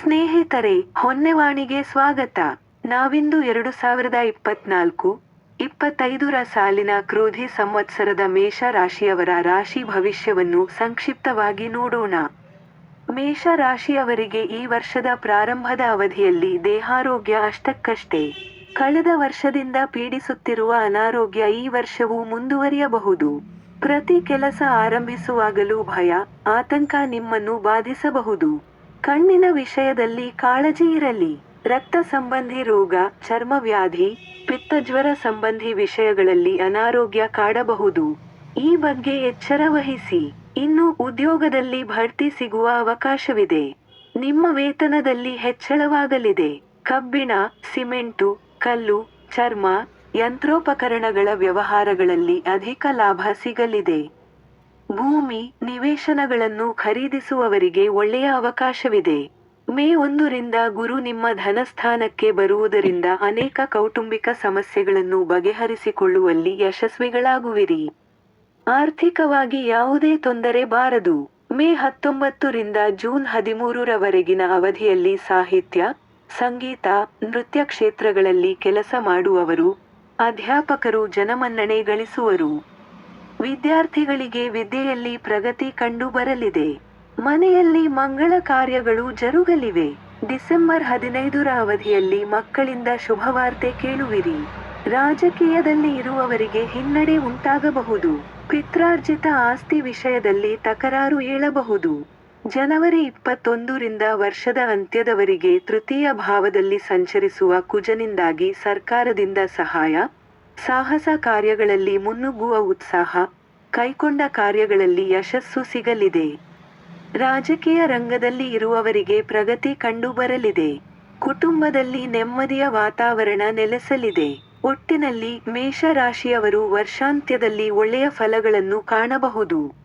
ಸ್ನೇಹಿತರೆ, ಹೊನ್ನೆವಾಣಿಗೆ ಸ್ವಾಗತ. ನಾವಿಂದು 2024-25ರ ಸಾಲಿನ ಕ್ರೋಧಿ ಸಂವತ್ಸರದ ಮೇಷ ರಾಶಿಯವರ ರಾಶಿ ಭವಿಷ್ಯವನ್ನು ಸಂಕ್ಷಿಪ್ತವಾಗಿ ನೋಡೋಣ. ಮೇಷ ರಾಶಿಯವರಿಗೆ ಈ ವರ್ಷದ ಪ್ರಾರಂಭದ ಅವಧಿಯಲ್ಲಿ ದೇಹಾರೋಗ್ಯ ಅಷ್ಟಕ್ಕಷ್ಟೇ. ಕಳೆದ ವರ್ಷದಿಂದ ಪೀಡಿಸುತ್ತಿರುವ ಅನಾರೋಗ್ಯ ಈ ವರ್ಷವೂ ಮುಂದುವರಿಯಬಹುದು. ಪ್ರತಿ ಕೆಲಸ ಆರಂಭಿಸುವಾಗಲೂ ಭಯ, ಆತಂಕ ನಿಮ್ಮನ್ನು ಬಾಧಿಸಬಹುದು. ಕಣ್ಣಿನ ವಿಷಯದಲ್ಲಿ ಕಾಳಜಿ ಇರಲಿ. ರಕ್ತ ಸಂಬಂಧಿ ರೋಗ, ಚರ್ಮವ್ಯಾಧಿ, ಪಿತ್ತಜ್ವರ ಸಂಬಂಧಿ ವಿಷಯಗಳಲ್ಲಿ ಅನಾರೋಗ್ಯ ಕಾಡಬಹುದು. ಈ ಬಗ್ಗೆ ಎಚ್ಚರ ವಹಿಸಿ. ಇನ್ನು ಉದ್ಯೋಗದಲ್ಲಿ ಬಡ್ತಿ ಸಿಗುವ ಅವಕಾಶವಿದೆ. ನಿಮ್ಮ ವೇತನದಲ್ಲಿ ಹೆಚ್ಚಳವಾಗಲಿದೆ. ಕಬ್ಬಿಣ, ಸಿಮೆಂಟು, ಕಲ್ಲು, ಚರ್ಮ, ಯಂತ್ರೋಪಕರಣಗಳ ವ್ಯವಹಾರಗಳಲ್ಲಿ ಅಧಿಕ ಲಾಭ ಸಿಗಲಿದೆ. ಭೂಮಿ, ನಿವೇಶನಗಳನ್ನು ಖರೀದಿಸುವವರಿಗೆ ಒಳ್ಳೆಯ ಅವಕಾಶವಿದೆ. ಮೇ 1ರಿಂದ ಗುರು ನಿಮ್ಮ ಧನಸ್ಥಾನಕ್ಕೆ ಬರುವುದರಿಂದ ಅನೇಕ ಕೌಟುಂಬಿಕ ಸಮಸ್ಯೆಗಳನ್ನು ಬಗೆಹರಿಸಿಕೊಳ್ಳುವಲ್ಲಿ ಯಶಸ್ವಿಗಳಾಗುವಿರಿ. ಆರ್ಥಿಕವಾಗಿ ಯಾವುದೇ ತೊಂದರೆ ಬಾರದು. ಮೇ 19ರಿಂದ ಜೂನ್ 13ರವರೆಗಿನ ಅವಧಿಯಲ್ಲಿ ಸಾಹಿತ್ಯ, ಸಂಗೀತ, ನೃತ್ಯ ಕ್ಷೇತ್ರಗಳಲ್ಲಿ ಕೆಲಸ ಮಾಡುವವರು, ಅಧ್ಯಾಪಕರು ಜನಮನ್ನಣೆ ಗಳಿಸುವರು. ವಿದ್ಯಾರ್ಥಿಗಳಿಗೆ ವಿದ್ಯೆಯಲ್ಲಿ ಪ್ರಗತಿ ಕಂಡು ಬರಲಿದೆ. ಮನೆಯಲ್ಲಿ ಮಂಗಳ ಕಾರ್ಯಗಳು ಜರುಗಲಿವೆ. ಡಿಸೆಂಬರ್ 15ರ ಅವಧಿಯಲ್ಲಿ ಮಕ್ಕಳಿಂದ ಶುಭವಾರ್ತೆ ಕೇಳುವಿರಿ. ರಾಜಕೀಯದಲ್ಲಿ ಇರುವವರಿಗೆ ಹಿನ್ನಡೆ ಉಂಟಾಗಬಹುದು. ಪಿತ್ರಾರ್ಜಿತ ಆಸ್ತಿ ವಿಷಯದಲ್ಲಿ ತಕರಾರು ಏಳಬಹುದು. ಜನವರಿ 21ರಿಂದ ವರ್ಷದ ಅಂತ್ಯದವರೆಗೆ ತೃತೀಯ ಭಾವದಲ್ಲಿ ಸಂಚರಿಸುವ ಕುಜನಿಂದಾಗಿ ಸರ್ಕಾರದಿಂದ ಸಹಾಯ, ಸಾಹಸ ಕಾರ್ಯಗಳಲ್ಲಿ ಮುನ್ನುಗ್ಗುವ ಉತ್ಸಾಹ, ಕೈಕೊಂಡ ಕಾರ್ಯಗಳಲ್ಲಿ ಯಶಸ್ಸು ಸಿಗಲಿದೆ. ರಾಜಕೀಯ ರಂಗದಲ್ಲಿ ಇರುವವರಿಗೆ ಪ್ರಗತಿ ಕಂಡು ಬರಲಿದೆ. ಕುಟುಂಬದಲ್ಲಿ ನೆಮ್ಮದಿಯ ವಾತಾವರಣ ನೆಲೆಸಲಿದೆ. ಒಟ್ಟಿನಲ್ಲಿ ಮೇಷ ರಾಶಿಯವರು ವರ್ಷಾಂತ್ಯದಲ್ಲಿ ಒಳ್ಳೆಯ ಫಲಗಳನ್ನು ಕಾಣಬಹುದು.